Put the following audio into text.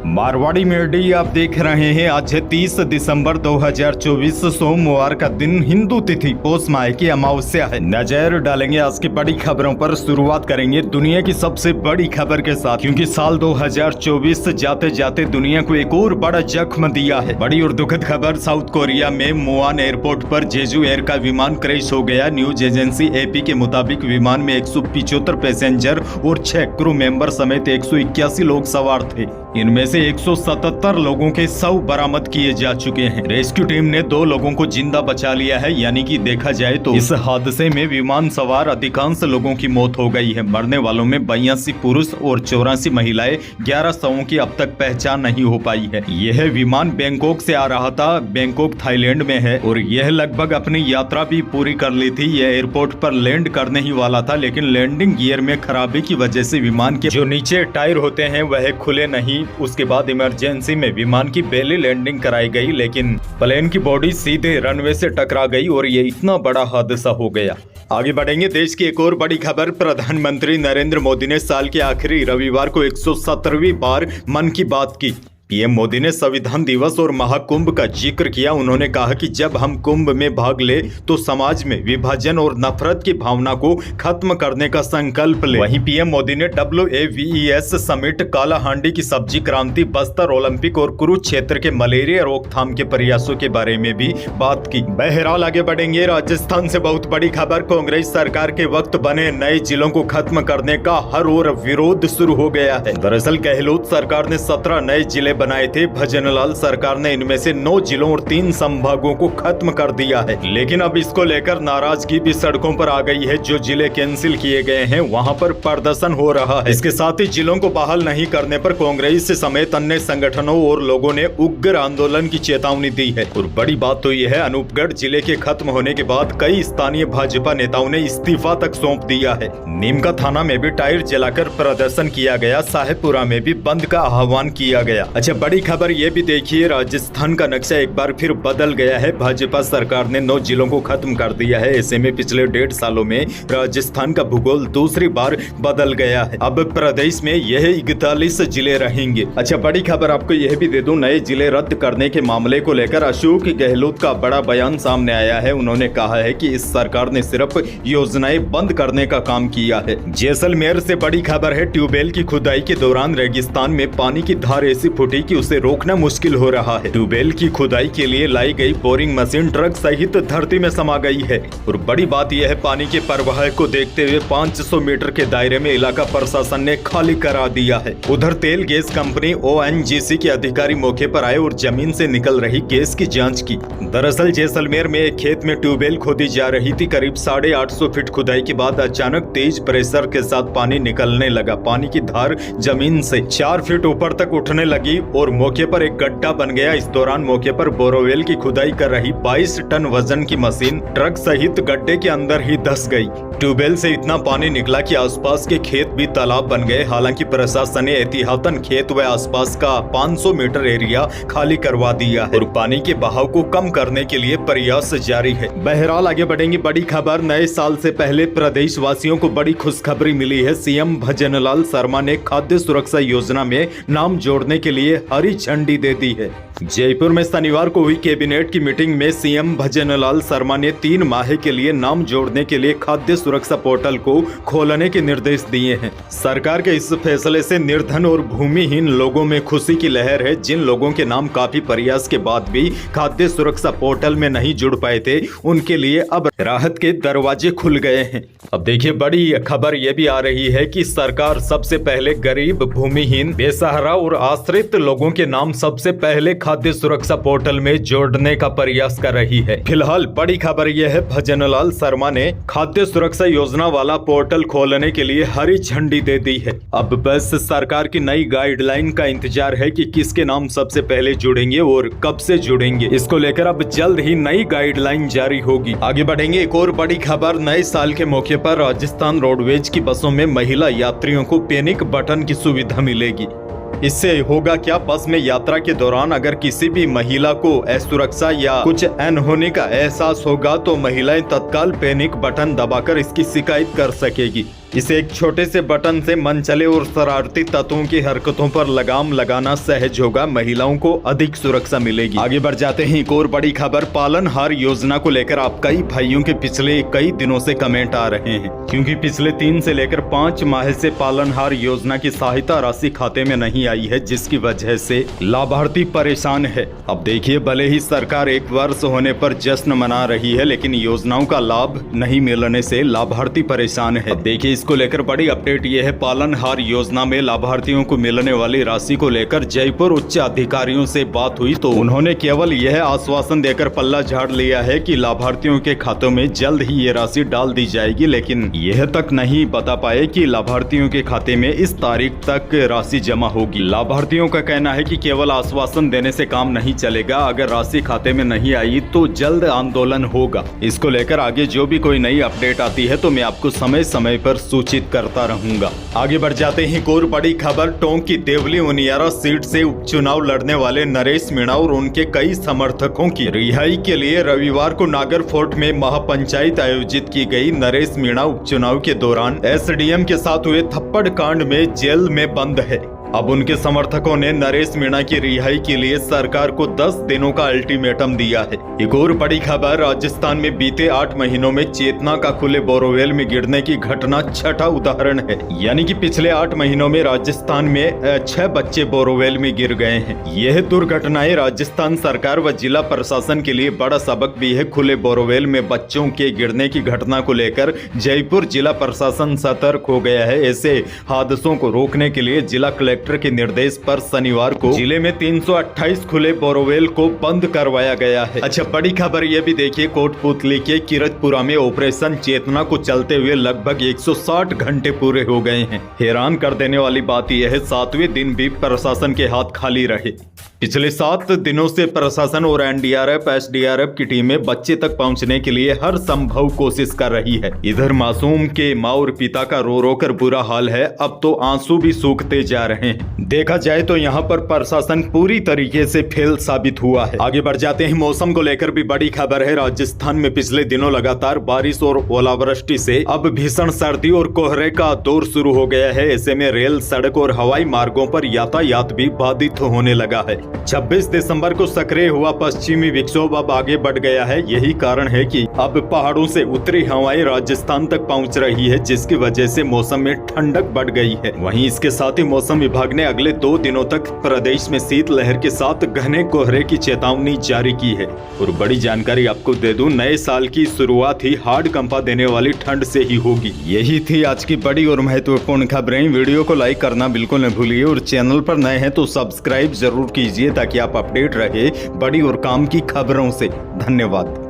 Marwari media आप देख रहे हैं। आज है 30 दिसंबर 2024 सोमवार का दिन, हिंदू तिथि पौष माह की अमावस्या है। नजर डालेंगे आज की बड़ी खबरों पर। शुरुआत करेंगे दुनिया की सबसे बड़ी खबर के साथ, क्योंकि साल 2024 जाते जाते दुनिया को एक और बड़ा जख्म दिया है। बड़ी और दुखद खबर, साउथ कोरिया में मुआन एयरपोर्ट पर जेजू एयर का विमान क्रैश हो गया। न्यूज एजेंसी एपी के मुताबिक विमान में 175 पैसेंजर और 6 क्रू मेंबर समेत 181 लोग सवार थे। इनमें से 177 लोगों के शव बरामद किए जा चुके हैं। रेस्क्यू टीम ने 2 लोगों को जिंदा बचा लिया है। यानी कि देखा जाए तो इस हादसे में विमान सवार अधिकांश लोगों की मौत हो गई है। मरने वालों में 82 पुरुष और 84 महिलाएं, 11 शवों की अब तक पहचान नहीं हो पाई है। यह विमान बैंकॉक से आ रहा था। बैंकॉक थाईलैंड में है और यह लगभग अपनी यात्रा भी पूरी कर ली थी। यह एयरपोर्ट पर लैंड करने ही वाला था, लेकिन लैंडिंग गियर में खराबी की वजह से विमान के जो नीचे टायर होते हैं वह खुले नहीं। उसके बाद इमरजेंसी में विमान की बेली लैंडिंग कराई गई, लेकिन प्लेन की बॉडी सीधे रनवे से टकरा गई और ये इतना बड़ा हादसा हो गया। आगे बढ़ेंगे। देश की एक और बड़ी खबर, प्रधानमंत्री नरेंद्र मोदी ने साल के आखिरी रविवार को 117वीं बार मन की बात की। पीएम मोदी ने संविधान दिवस और महाकुंभ का जिक्र किया। उन्होंने कहा कि जब हम कुंभ में भाग ले तो समाज में विभाजन और नफरत की भावना को खत्म करने का संकल्प ले। वहीं पीएम मोदी ने WAVES समिट, काला हांडी की सब्जी क्रांति, बस्तर ओलंपिक और कुरुक्षेत्र के मलेरिया रोकथाम के प्रयासों के बारे में भी बात की। बहरहाल आगे बढ़ेंगे। राजस्थान से बहुत बड़ी खबर, कांग्रेस सरकार के वक्त बने नए जिलों को खत्म करने का हर ओर विरोध शुरू हो गया है। दरअसल गहलोत सरकार ने 17 नए जिले बनाए थे। भजनलाल सरकार ने इनमें से 9 जिलों और 3 संभागों को खत्म कर दिया है। लेकिन अब इसको लेकर नाराजगी भी सड़कों पर आ गई है। जो जिले कैंसिल किए गए हैं वहां पर प्रदर्शन हो रहा है। इसके साथ ही जिलों को बहाल नहीं करने पर कांग्रेस समेत अन्य संगठनों और लोगों ने उग्र आंदोलन की चेतावनी दी है। और बड़ी बात तो यह है, अनूपगढ़ जिले के खत्म होने के बाद कई स्थानीय भाजपा नेताओं ने इस्तीफा तक सौंप दिया है। नीमका थाना में भी टायर जलाकर प्रदर्शन किया गया। साहेबपुरा में भी बंद का आह्वान किया गया। अच्छा, बड़ी खबर ये भी देखिए, राजस्थान का नक्शा एक बार फिर बदल गया है। भाजपा सरकार ने 9 जिलों को खत्म कर दिया है। ऐसे में पिछले 1.5 सालों में राजस्थान का भूगोल दूसरी बार बदल गया है। अब प्रदेश में यह 41 जिले रहेंगे। अच्छा, बड़ी खबर आपको यह भी दे दूं, नए जिले रद्द करने के मामले को लेकर अशोक गहलोत का बड़ा बयान सामने आया है। उन्होंने कहा है कि इस सरकार ने सिर्फ योजनाएं बंद करने का काम किया है। जैसलमेर से बड़ी खबर है, ट्यूबवेल की खुदाई के दौरान रेगिस्तान में पानी की धार ऐसी फूटी कि उसे रोकना मुश्किल हो रहा है। ट्यूबवेल की खुदाई के लिए लाई गई बोरिंग मशीन ट्रक सहित धरती में समा गई है। और बड़ी बात यह है, पानी के प्रवाह को देखते हुए 500 मीटर के दायरे में इलाका प्रशासन ने खाली करा दिया है। उधर तेल गैस कंपनी ONGC के अधिकारी मौके पर आए और जमीन से निकल रही गैस की जांच की। दरअसल जैसलमेर में एक खेत में ट्यूबवेल खोदी जा रही थी। करीब 850 फीट खुदाई के बाद अचानक तेज प्रेशर के साथ पानी निकलने लगा। पानी की धार जमीन से 4 फीट ऊपर तक उठने लगी और मौके पर एक गड्ढा बन गया। इस दौरान मौके पर बोरवेल की खुदाई कर रही 22 टन वजन की मशीन ट्रक सहित गड्ढे के अंदर ही धंस गई। ट्यूबवेल से इतना पानी निकला कि आसपास के खेत भी तालाब बन गए। हालांकि प्रशासन ने एहतियातन खेत व आसपास का 500 मीटर एरिया खाली करवा दिया है और पानी के बहाव को कम करने के लिए प्रयास जारी है। बहरहाल आगे बढ़ेंगे। बड़ी खबर, नए साल से पहले प्रदेश वासियों को बड़ी खुशखबरी मिली है। सीएम भजनलाल शर्मा ने खाद्य सुरक्षा योजना में नाम जोड़ने के लिए हरी झंडी दे दी है। जयपुर में शनिवार को हुई कैबिनेट की मीटिंग में सीएम भजनलाल शर्मा ने 3 माह के लिए नाम जोड़ने के लिए खाद्य सुरक्षा पोर्टल को खोलने के निर्देश दिए हैं। सरकार के इस फैसले से निर्धन और भूमिहीन लोगों में खुशी की लहर है। जिन लोगों के नाम काफी प्रयास के बाद भी खाद्य सुरक्षा पोर्टल में नहीं जुड़ पाए थे, उनके लिए अब राहत के दरवाजे खुल गए हैं। अब देखिए, बड़ी खबर यह भी आ रही है कि सरकार सबसे पहले गरीब, भूमिहीन, बेसहारा और आश्रित लोगों के नाम सबसे पहले खाद्य सुरक्षा पोर्टल में जोड़ने का प्रयास कर रही है। फिलहाल बड़ी खबर यह है, भजनलाल शर्मा ने खाद्य सुरक्षा योजना वाला पोर्टल खोलने के लिए हरी झंडी दे दी है। अब बस सरकार की नई गाइडलाइन का इंतजार है कि किसके नाम सबसे पहले जुड़ेंगे और कब से जुड़ेंगे। इसको लेकर अब जल्द ही नई गाइडलाइन जारी होगी। आगे बढ़ेंगे। एक और बड़ी खबर, नए साल के मौके पर राजस्थान रोडवेज की बसों में महिला यात्रियों को पैनिक बटन की सुविधा मिलेगी। इससे होगा क्या, बस में यात्रा के दौरान अगर किसी भी महिला को असुरक्षा या कुछ अनहोनी का एहसास होगा तो महिलाएं तत्काल पैनिक बटन दबाकर इसकी शिकायत कर सकेगी। इस एक छोटे से बटन से मनचले और शरारती तत्वों की हरकतों पर लगाम लगाना सहज होगा, महिलाओं को अधिक सुरक्षा मिलेगी। आगे बढ़ जाते हैं एक और बड़ी खबर। पालनहार योजना को लेकर आप कई भाइयों के पिछले कई दिनों से कमेंट आ रहे हैं, क्योंकि पिछले 3 से लेकर 5 माह से पालनहार योजना की सहायता राशि खाते में नहीं आई है, जिसकी वजह से लाभार्थी परेशान है। अब देखिए, भले ही सरकार 1 वर्ष होने पर जश्न मना रही है, लेकिन योजनाओं का लाभ नहीं मिलने से लाभार्थी परेशान है। देखिए, इसको लेकर बड़ी अपडेट ये है, पालनहार योजना में लाभार्थियों को मिलने वाली राशि को लेकर जयपुर उच्च अधिकारियों से बात हुई तो उन्होंने केवल यह आश्वासन देकर पल्ला झाड़ लिया है कि लाभार्थियों के खातों में जल्द ही ये राशि डाल दी जाएगी, लेकिन यह तक नहीं बता पाए कि लाभार्थियों के खाते में इस तारीख तक राशि जमा होगी। लाभार्थियों का कहना है कि केवल आश्वासन देने से काम नहीं चलेगा, अगर राशि खाते में नहीं आई तो जल्द आंदोलन होगा। इसको लेकर आगे जो भी कोई नई अपडेट आती है तो मैं आपको समय समय पर सूचित करता रहूंगा। आगे बढ़ जाते हैं एक और बड़ी खबर। टोंक की देवली उनियारा सीट से उपचुनाव लड़ने वाले नरेश मीणा और उनके कई समर्थकों की रिहाई के लिए रविवार को नागर फोर्ट में महापंचायत आयोजित की गई। नरेश मीणा उपचुनाव के दौरान एसडीएम के साथ हुए थप्पड़ कांड में जेल में बंद है। अब उनके समर्थकों ने नरेश मीणा की रिहाई के लिए सरकार को 10 दिनों का अल्टीमेटम दिया है। एक और बड़ी खबर, राजस्थान में बीते 8 महीनों में चेतना का खुले बोरवेल में गिरने की घटना छठा उदाहरण है। यानी कि पिछले 8 महीनों में राजस्थान में 6 बच्चे बोरवेल में गिर गए हैं। यह दुर्घटनाएं राजस्थान सरकार व जिला प्रशासन के लिए बड़ा सबक भी है। खुले बोरवेल में बच्चों के गिरने की घटना को लेकर जयपुर जिला प्रशासन सतर्क हो गया है। ऐसे हादसों को रोकने के लिए जिला कलेक्टर के निर्देश पर शनिवार को जिले में 328 खुले बोरवेल को बंद करवाया गया है। अच्छा, बड़ी खबर यह भी देखिए, कोटपुतली के किरतपुरा में ऑपरेशन चेतना को चलते हुए लगभग 160 घंटे पूरे हो गए हैं। हैरान कर देने वाली बात यह है, 7वें दिन भी प्रशासन के हाथ खाली रहे। पिछले 7 दिनों से प्रशासन और एनडीआरएफ एसडीआरएफ की टीमें बच्चे तक पहुंचने के लिए हर संभव कोशिश कर रही है। इधर मासूम के माँ और पिता का रो रो कर बुरा हाल है, अब तो आंसू भी सूखते जा रहे हैं। देखा जाए तो यहाँ पर प्रशासन पूरी तरीके से फेल साबित हुआ है। आगे बढ़ जाते हैं, मौसम को लेकर भी बड़ी खबर है। राजस्थान में पिछले दिनों लगातार बारिश और ओलावृष्टि से अब भीषण सर्दी और कोहरे का दौर शुरू हो गया है। ऐसे में रेल, सड़क और हवाई मार्गों पर यातायात भी बाधित होने लगा है। 26 दिसंबर को सक्रिय हुआ पश्चिमी विक्षोभ अब आगे बढ़ गया है। यही कारण है कि अब पहाड़ों से उत्तरी हवाएं राजस्थान तक पहुंच रही है, जिसकी वजह से मौसम में ठंडक बढ़ गई है। वहीं इसके साथ ही मौसम विभाग ने अगले 2 दिनों तक प्रदेश में शीतलहर के साथ घने कोहरे की चेतावनी जारी की है। और बड़ी जानकारी आपको दे दूं, नए साल की शुरुआत ही हार्ड कंपा देने वाली ठंड से ही होगी। यही थी आज की बड़ी और महत्वपूर्ण खबरें। वीडियो को लाइक करना बिल्कुल न भूलिए और चैनल पर नए हैं तो सब्सक्राइब जरूर कीजिए ताकि आप अपडेट रहे बड़ी और काम की खबरों से। धन्यवाद।